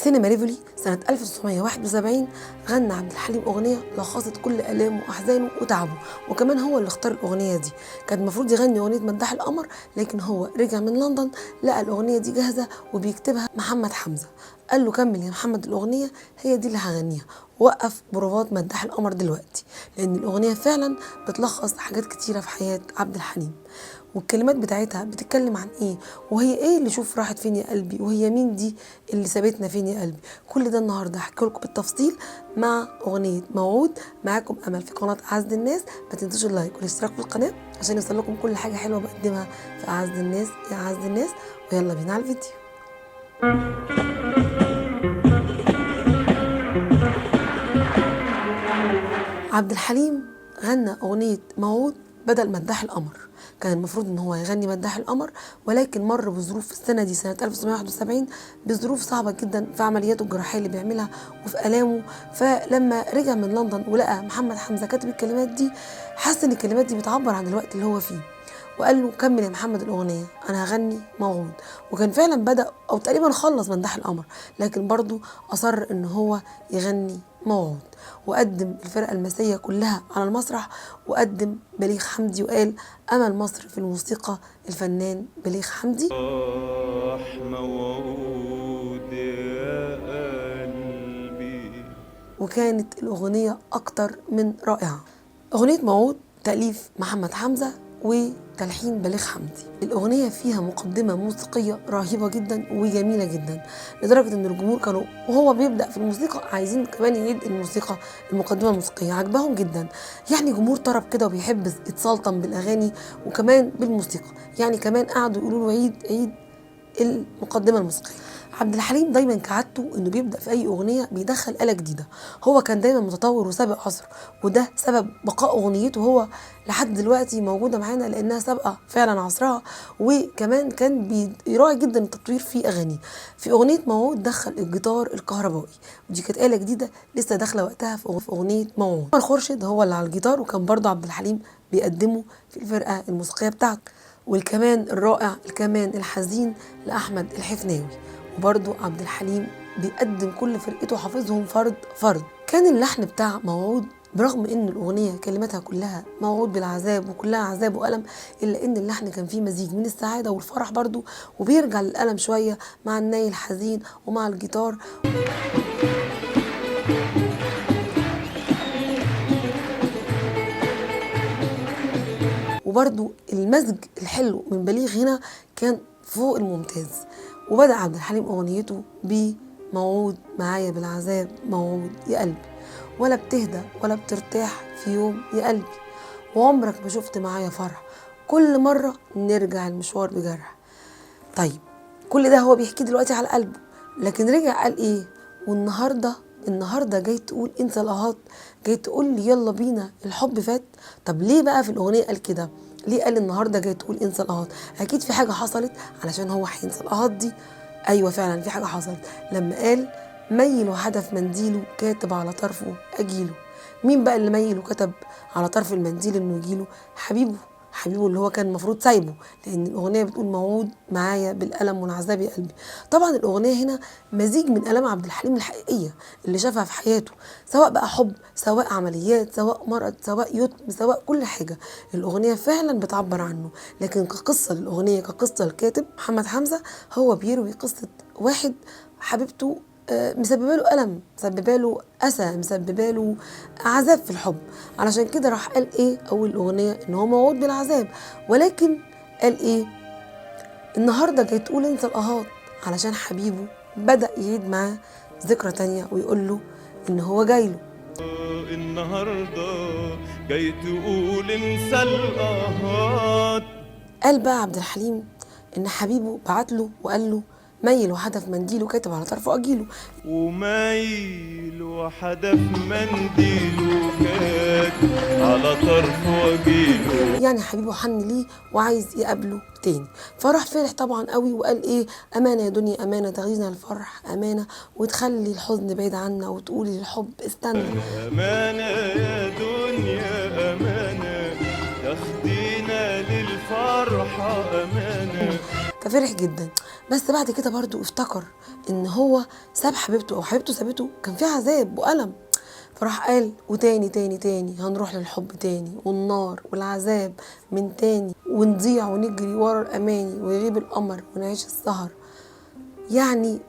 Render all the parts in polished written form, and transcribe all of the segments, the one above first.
سينما ريفولي سنة 1971 غنى عبد الحليم أغنية لخصت كل آلامه وأحزانه وتعبه، وكمان هو اللي اختار الأغنية دي. كان المفروض يغني أغنية مداح القمر، لكن هو رجع من لندن لقى الأغنية دي جاهزة وبيكتبها محمد حمزة. قال له كمل يا محمد الأغنية، هي دي اللي هغنيها، وقف بروفات مداح القمر دلوقتي، لأن الأغنية فعلا بتلخص حاجات كتيرة في حياة عبد الحليم، والكلمات بتاعتها بتتكلم عن ايه، وهي ايه اللي شوف راحت فين يا قلبي، وهي مين دي اللي سابتنا فين يا قلبي. كل ده النهارده هحكي لكم بالتفصيل مع اغنيه موعود. معاكم امل في قناه اعز الناس. ما تنسوش اللايك والاشتراك في القناه عشان يوصل لكم كل حاجه حلوه بقدمها في اعز الناس يا اعز الناس. ويلا بينا على الفيديو. عبد الحليم غنى اغنيه موعود بدل مداح القمر. كان المفروض ان هو يغني مداح القمر، ولكن مر بظروف في السنه دي سنه 1971 بظروف صعبه جدا في عملياته الجراحيه اللي بيعملها وفي الامه. فلما رجع من لندن ولقى محمد حمزه كاتب الكلمات دي، حس ان الكلمات دي بتعبر عن الوقت اللي هو فيه، وقال له كمل يا محمد الأغنية، أنا هغني موعود. وكان فعلا بدأ أو تقريبا خلص مداح القمر، لكن برضو أصر إن هو يغني موعود، وقدم الفرقة المسية كلها على المسرح، وقدم بليغ حمدي، وقال أمل مصر في الموسيقى الفنان بليغ حمدي. موعود يا قلبي. وكانت الأغنية أكتر من رائعة. أغنية موعود تأليف محمد حمزة وتلحين بليغ حمدي. الأغنية فيها مقدمة موسيقية رهيبة جدا وجميلة جدا، لدرجة إن الجمهور كانوا وهو بيبدأ في الموسيقى عايزين كمان يعيد الموسيقى، المقدمة الموسيقية عجبهم جدا. يعني جمهور طرب كده وبيحب يتسلطن بالأغاني وكمان بالموسيقى، يعني كمان قعدوا يقولوا له عيد المقدمة الموسيقية. عبد الحليم دايما كعادته انه بيبدا في اي اغنيه بيدخل آلة جديده. هو كان دايما متطور وسابق عصره، وده سبب بقاء اغنيته هو لحد دلوقتي موجوده معانا، لانها سابقه فعلا عصرها. وكمان كان بيراعي جدا التطوير في اغانيه. في اغنيه موعود دخل الجيتار الكهربائي، ودي كانت آلة جديده لسه داخله وقتها في اغنيه موعود. الخورشيد هو اللي على الجيتار، وكان برضه عبد الحليم بيقدمه في الفرقه الموسيقيه بتاعته. والكمان الرائع الكمان الحزين لأحمد الحفناوي، وبرضو عبد الحليم بيقدم كل فرقته حافظهم فرد فرد. كان اللحن بتاع موعود برغم ان الاغنيه كلماتها كلها موعود بالعذاب وكلها عذاب والم، الا ان اللحن كان فيه مزيج من السعاده والفرح برضو، وبيرجع للالم شويه مع الناي الحزين ومع الجيتار. وبرضو المزج الحلو من بليغ هنا كان فوق الممتاز. وبدأ عبد الحليم أغنيته بموعود معايا بالعذاب موعود يا قلبي، ولا بتهدى ولا بترتاح في يوم يا قلبي، وعمرك ما شفت معايا فرح، كل مرة نرجع المشوار بجرح. طيب كل ده هو بيحكي دلوقتي على قلبه، لكن رجع قال ايه؟ النهارده جاي تقول انسى القهات، جاي تقول لي يلا بينا الحب فات. طب ليه بقى في الاغنيه قال كده؟ ليه قال النهارده جاي تقول انسى القهات؟ اكيد في حاجه حصلت علشان هو هينسى القهات دي. ايوه فعلا في حاجه حصلت لما قال ميل وحدف منديله كاتب على طرفه اجيله. مين بقى اللي ميل وكتب على طرف المنديل انه يجيله؟ حبيبه اللي هو كان المفروض سايبه، لان الاغنيه بتقول موعود معايا بالالم والعذاب يا قلبي. طبعا الاغنيه هنا مزيج من الام عبد الحليم الحقيقيه اللي شافها في حياته، سواء بقى حب، سواء عمليات، سواء مرض، سواء يتم، سواء كل حاجه. الاغنيه فعلا بتعبر عنه، لكن كقصه للاغنيه كقصه الكاتب محمد حمزه هو بيروي قصه واحد حبيبته مسببه له ألم، مسببه له أسى، مسببه له عذاب في الحب. علشان كده راح قال إيه أول الأغنية؟ إن هو موعود بالعذاب، ولكن قال إيه؟ النهارده جاي تقول انسى القهات، علشان حبيبه بدأ يعيد معاه ذكرى تانية ويقول له إن هو جاي له. النهارده جاي تقول انسى القهات. قال بقى عبد الحليم إن حبيبه بعت له وقال له ميل وحدف منديله كاتب على طرفه أجيله. ومايل وحدف منديله كاتب على طرفه أجيله. يعني حبيبه حن ليه وعايز يقابله تاني، فراح فرح طبعا قوي وقال ايه؟ امانه يا دنيا امانه تغيظنا الفرح امانه، وتخلي الحزن بعيد عنا وتقولي للحب استنى. امانه يا دنيا امانه تاخدينا للفرحه امانه. ففرح جدا. بس بعد كده برضو افتكر ان هو ساب حبيبته او حبيبته سابته، كان في عذاب وألم، فراح قال وتاني تاني تاني هنروح للحب تاني والنار والعذاب من تاني، ونضيع ونجري ورا الأماني ويغيب القمر ونعيش السهر. يعني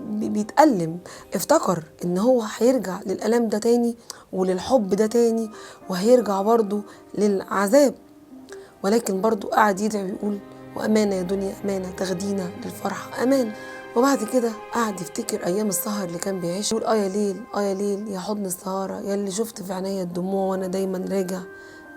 بيتألم، افتكر ان هو هيرجع للألم ده تاني وللحب ده تاني، وهيرجع برضو للعذاب، ولكن برضو قعد يدعي ويقول وأمانة يا دنيا أمانة تاخدينا للفرحة أمانة. وبعد كده قعد يفتكر أيام السهر اللي كان بيعيش، يقول يا ليل يا ليل يا حضن السهارة، يا اللي شفت في عينيا الدموع وأنا دايما راجع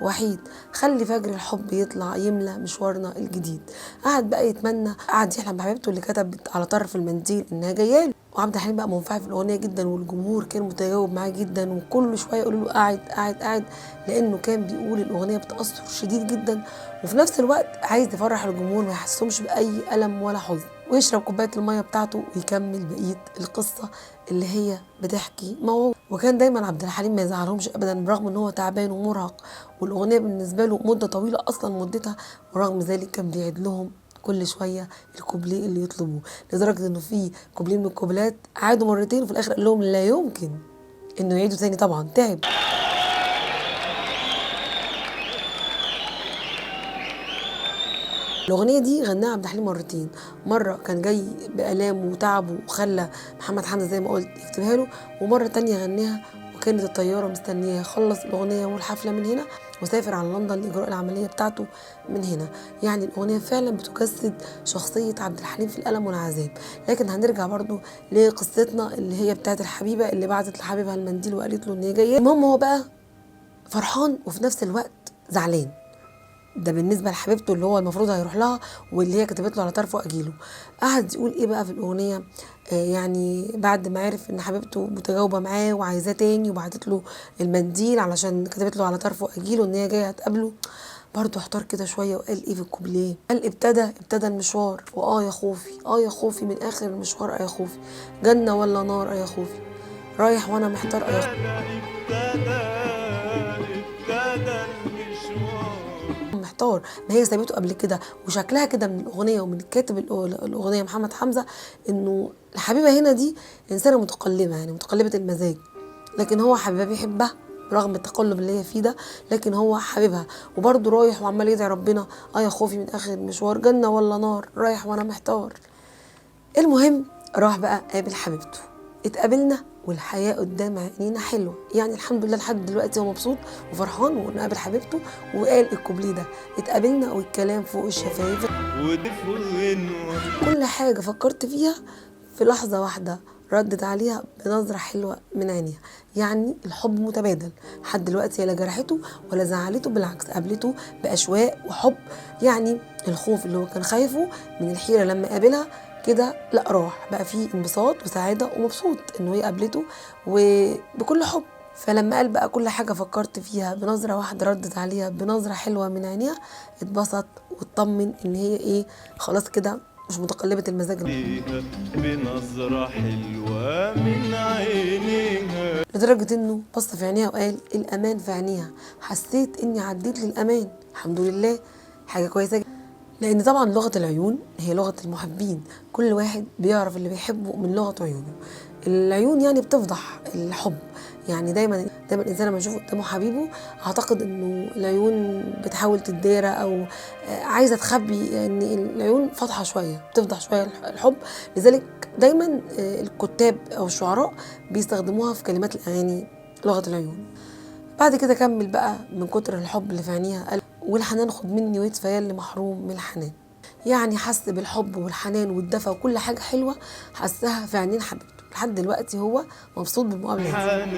وحيد، خلي فجر الحب يطلع يملى مشوارنا الجديد. قعد بقى يتمنى، قعد يحلم بحبيبته اللي كتبت على طرف المنديل انها جايه له. وعبد الحليم بقى منفعل في الاغنيه جدا، والجمهور كان متجاوب معاه جدا، وكل شويه يقولوا له قاعد قاعد قاعد، لانه كان بيقول الاغنيه بتاثر شديد جدا، وفي نفس الوقت عايز يفرح الجمهور ما يحسهمش باي الم ولا حزن، ويشرب كوبايه الميه بتاعته ويكمل بقيه القصه اللي هي بتحكي موعود. وكان دايما عبد الحليم ما يزعلهمش ابدا برغم ان هو تعبان ومرهق، والاغنيه بالنسبه له مده طويله اصلا مدتها، ورغم ذلك كان بيعيد لهم كل شويه الكوبليه اللي يطلبوه، لدرجه انه في كوبليه من الكوبلات عادوا مرتين وفي الاخر قال لهم لا يمكن انه يعيدوا تاني، طبعا تعب. الأغنية دي غناها عبد الحليم مرتين، مرة كان جاي بآلامه وتعبه وخلى محمد حمزة زي ما قلت يكتبها له، ومرة تانية غناها وكانت الطيارة مستنياه، خلص الأغنية والحفلة من هنا وسافر على لندن لإجراء العملية بتاعته من هنا. يعني الأغنية فعلا بتجسد شخصية عبد الحليم في الألم والعذاب. لكن هنرجع برضو لقصتنا اللي هي بتاعت الحبيبة اللي بعتت لحبيبها المنديل وقالت له إن هي جاية. المهم هو بقى فرحان وفي نفس الوقت زعلان، ده بالنسبه لحبيبته اللي هو المفروض هيروح لها واللي هي كتبت له على طرفه اجيله. قعد يقول ايه بقى في الاغنيه، يعني بعد ما عرف ان حبيبته متجاوبه معاه وعايزاه تاني وبعتت له المنديل علشان كتبت له على طرفه اجيله ان هي جايه هتقابله، برضه احتار كده شويه وقال ايه في الكوبليه، قال ابتدى المشوار يا خوفي يا خوفي من اخر المشوار يا خوفي، جنه ولا نار يا خوفي، رايح وانا محتار يا خوفي. ابتدى المشوار. محتار، ما هي سابته قبل كده، وشكلها كده من الاغنيه ومن كاتب الاغنيه محمد حمزه انه الحبيبه هنا دي انسانه متقلبه، يعني متقلبه المزاج، لكن هو حبيبها بيحبها رغم التقلب اللي هي فيه ده، لكن هو حبيبها وبرضه رايح وعمال يدعي ربنا يا خوفي من اخر المشوار، جنه ولا نار رايح وانا محتار. المهم راح بقى قابل حبيبته، اتقابلنا والحياة قدام عينينا حلوة، يعني الحمد لله لحد دلوقتي هو مبسوط وفرحان وانه قابل حبيبته وقال الكوبليه ده، اتقابلنا والكلام فوق الشفايف، كل حاجة فكرت فيها في لحظة واحدة ردت عليها بنظرة حلوة من عينيها. يعني الحب متبادل، لحد دلوقتي هي لا جرحته ولا زعلته، بالعكس قابلته بأشواق وحب. يعني الخوف اللي هو كان خايفه من الحيرة لما قابلها كده لا، راح بقى فيه انبساط وسعادة ومبسوط انه هي قابلته وبكل حب. فلما قال بقى كل حاجة فكرت فيها بنظرة واحدة ردت عليها بنظرة حلوة من عينيها، اتبسط واطمن ان هي ايه خلاص كده مش متقلبة المزاج بنظرة حلوة من عينيها، لدرجة انه بص في عينيها وقال الامان في عينيها، حسيت اني عديت للامان الحمد لله، حاجة كويسة جدا. لان طبعا لغة العيون هي لغة المحبين، كل واحد بيعرف اللي بيحبه من لغة عيونه. العيون يعني بتفضح الحب، يعني دايما الانسان لما يشوف قدامه حبيبه اعتقد انه العيون بتحاول تدارى او عايزه تخبي، يعني العيون فاتحه شويه بتفضح شويه الحب، لذلك دايما الكتاب او الشعراء بيستخدموها في كلمات الاغاني لغه العيون. بعد كده كمل بقى من كتر الحب اللي في عينيها قال والحنان خد مني ويدفى يا اللي محروم من الحنان. يعني حس بالحب والحنان والدفى وكل حاجه حلوه حسها في عينين حبيبته، لحد دلوقتي هو مبسوط بالمقابله دي. حنان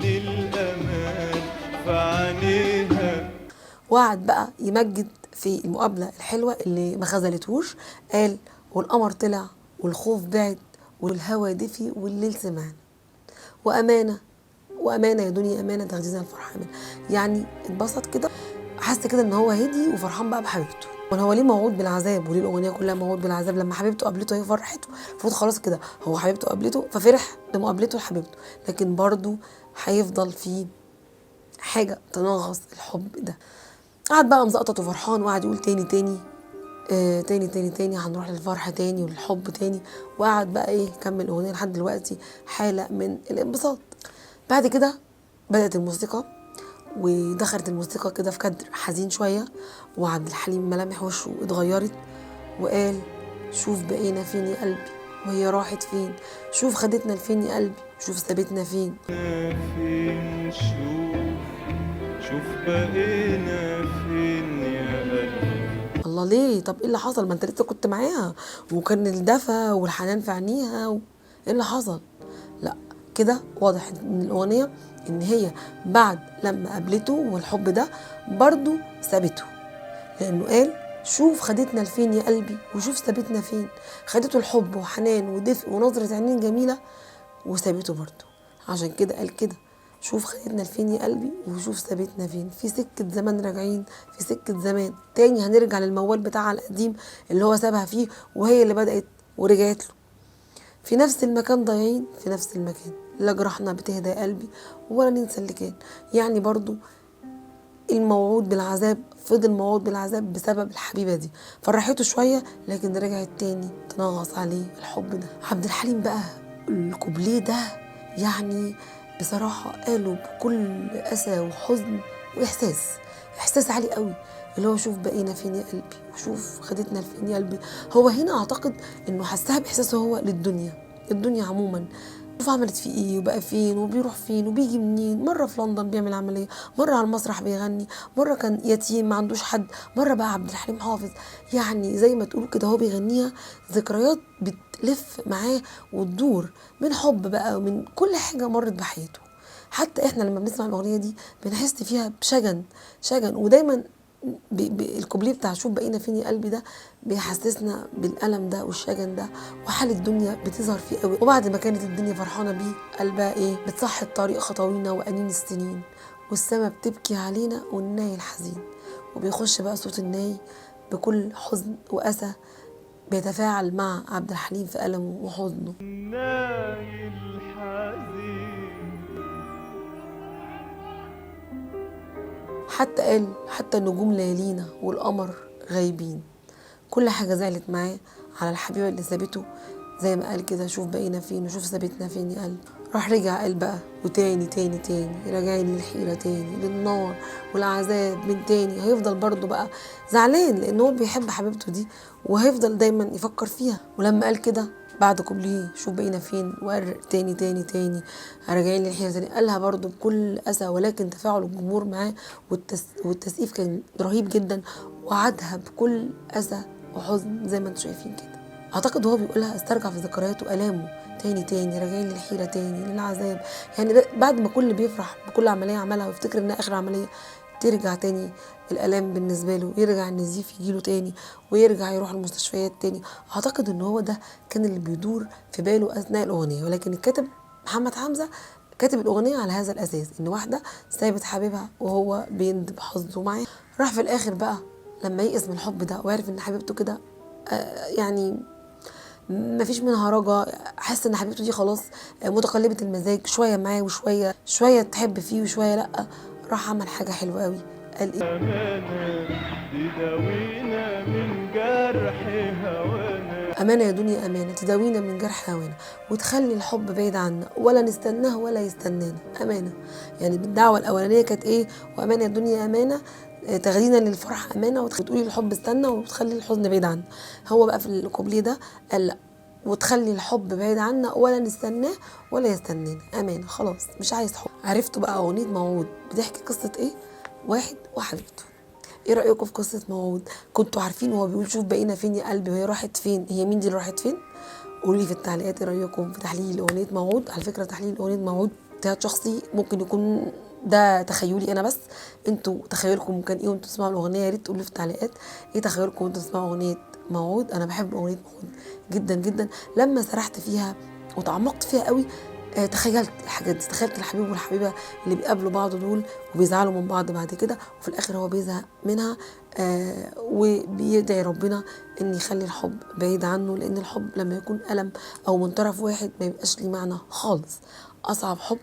الأمان في عينيها. وقعد بقى يمجد في المقابله الحلوه اللي ما خذلتهوش، قال والقمر طلع والخوف بعد والهوى دفي والليل سمعنا، وامانه يا دنيا امانه تاخدينا الفرحه امانه. يعني اتبسط كده، حس كده ان هو هدي وفرحان بقى بحبيبته. هو ليه موعود بالعذاب وليه الاغنيه كلها موعود بالعذاب؟ لما حبيبته قابلته هي فرحته، المفروض خلاص كده هو حبيبته قابلته ففرح لمقابلته لحبيبته، لكن برضه هيفضل فيه حاجه تنغص الحب ده. قعد بقى مزقطط وفرحان وقعد يقول تاني تاني تاني تاني هنروح للفرح تاني وللحب تاني. وقعد بقى ايه كمل الاغنيه لحد دلوقتي حاله من الانبساط. بعد كده بدات الموسيقى، ودخلت الموسيقى كده في كادر حزين شويه، وعبد الحليم ملامح وشه اتغيرت وقال: شوف بقينا فين يا قلبي وهي راحت فين، شوف خدتنا لفين يا قلبي، شوف سابتنا فين. فين شوف بقينا فين يا قلبي. الله، ليه؟ طب ايه اللي حصل؟ ما انت لسه كنت معاها وكان الدفى والحنان في عينيها ايه اللي حصل؟ لا، كده واضح من الاغنيه ان هي بعد لما قابلته والحب ده برضو سابته، لانه قال: شوف خدتنا لفين يا قلبي وشوف سابتنا فين. خدته الحب وحنان ودفء ونظرة عينين جميلة وسابته برضه. عشان كده قال كده: شوف خدتنا لفين يا قلبي وشوف سابتنا فين. في سكة زمان راجعين، في سكة زمان تاني هنرجع للموال بتاعها القديم اللي هو سابها فيه وهي اللي بدأت ورجعت له. في نفس المكان ضايعين، في نفس المكان لا جرحنا بتهدى يا قلبي ولا ننسى اللي كان. يعني برضه الموعود بالعذاب فضل موعود بالعذاب بسبب الحبيبة دي، فرحته شوية لكن رجعت تاني تنغص عليه الحب ده. عبد الحليم بقى الكوبليه ده يعني بصراحة قاله بكل أسى وحزن وإحساس، إحساس عالي قوي، اللي هو: شوف بقينا فين يا قلبي وشوف خدتنا لفين يا قلبي. هو هنا أعتقد إنه حسها بإحساسه هو للدنيا، الدنيا عموما. شوف عملت فيه ايه وبقى فين وبيروح فين وبيجي منين. مرة في لندن بيعمل عملية، مرة على المسرح بيغني، مرة كان يتيم ما عندوش حد، مرة بقى عبد الحليم حافظ. يعني زي ما تقولوا كده هو بيغنيها ذكريات بتلف معاه وتدور من حب بقى ومن كل حاجة مرت بحياته. حتى احنا لما بنسمع الأغنية دي بنحس فيها بشجن، شجن. ودايما الكوبليه بتاع شوف بقينا فين يا قلبي ده بيحسسنا بالألم ده والشجن ده، وحال الدنيا بتظهر فيه قوي. وبعد ما كانت الدنيا فرحانة بيه قلبها ايه؟ بتصحي الطريق خطاوينا وأنين السنين، والسما بتبكي علينا والناي الحزين. وبيخش بقى صوت الناي بكل حزن وأسى بيتفاعل مع عبد الحليم في ألمه وحزنه. ناي الحزين حتى قال: حتى النجوم ليالينا والقمر غايبين. كل حاجة زعلت معاه على الحبيبة اللي سابته، زي ما قال كده: شوف بقينا فين وشوف سابتنا فين يا قلب. راح رجع قال بقى وتاني تاني تاني راجعين للحيرة تاني للنار والعذاب من تاني. هيفضل برضه بقى زعلان لأنه هو بيحب حبيبته دي وهيفضل دايما يفكر فيها. ولما قال كده بعد كوبليه شوف بقينا فين وقال تاني تاني تاني راجعين للحيرة تاني، قالها برضه بكل أسى، ولكن تفاعل الجمهور معاه والتسقيف كان رهيب جدا، وعدها بكل أسى وحزن زي ما انتم شايفين كده. اعتقد وهو بيقولها استرجع في ذكرياته الامه تاني تاني راجعين للحيره تاني للعذاب. يعني بعد ما كل بيفرح بكل عمليه عملها ويفتكر انها اخر عمليه، ترجع تاني الالام بالنسبه له، يرجع النزيف يجيله تاني ويرجع يروح المستشفيات تاني. اعتقد ان هو ده كان اللي بيدور في باله اثناء الاغنيه. ولكن الكاتب محمد حمزه كاتب الاغنيه على هذا الاساس، ان واحده سابت حبيبها وهو بيندب حظه معاه. راح في الاخر بقى لما يئس من الحب ده وعرف ان حبيبته كده يعني مفيش منها رجا، حاسه ان حبيبته دي خلاص متقلبه المزاج، شويه معاه وشويه تحب فيه وشويه لا. راح عمل حاجه حلوه قوي، قال ايه؟ أمانة تداوينا من جرح هوانا. امانه يا دنيا امانه تداوينا من جرح هوانا وتخلي الحب بعيد عنا ولا نستناه ولا يستنانا. امانه يعني بالدعوه الاولانيه كانت ايه؟ وامانه يا دنيا امانه تاخدينا للفرح امانه وتقولي الحب استنى وتخلي الحزن بعيد عنا. هو بقى في الكوبليه ده قال لا، وتخلي الحب بعيد عنا ولا نستناه ولا يستنانا. امانه خلاص مش عايز حب. عرفتوا بقى اغنيه موعود بتحكي قصه ايه؟ واحد وحبيبته. ايه رايكم في قصه موعود؟ كنتوا عارفين وهو بيقول شوف بقينا فين يا قلبي وهي راحت فين؟ هي مين دي اللي راحت فين؟ قولوا لي في التعليقات ايه رايكم في تحليل اغنيه موعود. على فكره تحليل اغنيه موعود اجتهاد شخصي، ممكن يكون ده تخيلي انا بس، انتوا تخيلكم كان ايه وانتوا تسمعوا الاغنيه؟ يا ريت تقولوا في التعليقات ايه تخيلكم وانتوا تسمعوا اغنيه موعود. انا بحب اغنيه موعود جدا جدا، لما سرحت فيها وتعمقت فيها قوي تخيلت الحاجات دي، تخيلت الحبيب والحبيبه اللي بيقابلوا بعض دول وبيزعلوا من بعض بعد كده، وفي الاخر هو بيزهق منها وبيدعي ربنا ان يخلي الحب بعيد عنه، لان الحب لما يكون ألم او من طرف واحد ما يبقاش ليه معنى خالص. اصعب حب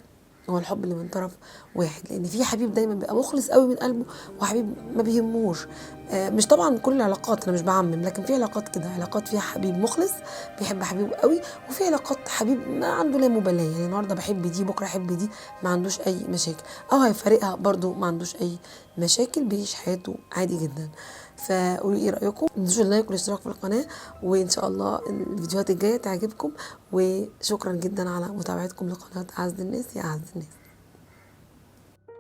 هو الحب اللي من طرف واحد، لان في حبيب دايما بيبقى مخلص قوي من قلبه، وحبيب ما بيهموش. مش طبعا كل العلاقات، انا مش بعمم، لكن في علاقات كده، علاقات فيها حبيب مخلص بيحب حبيبه قوي، وفي علاقات حبيب ما عنده لا مبالاه، يعني النهارده بحب دي بكره احب دي، ما عندوش اي مشاكل، او هيفارقها برضو ما عندوش اي مشاكل، بيعيش حياته عادي جدا. فقولوا ايه رايكم، ما تنسوش اللايك والاشتراك في القناه، وان شاء الله الفيديوهات الجايه تعجبكم. وشكرا جدا على متابعتكم لقناه اعز الناس يا اعز الناس.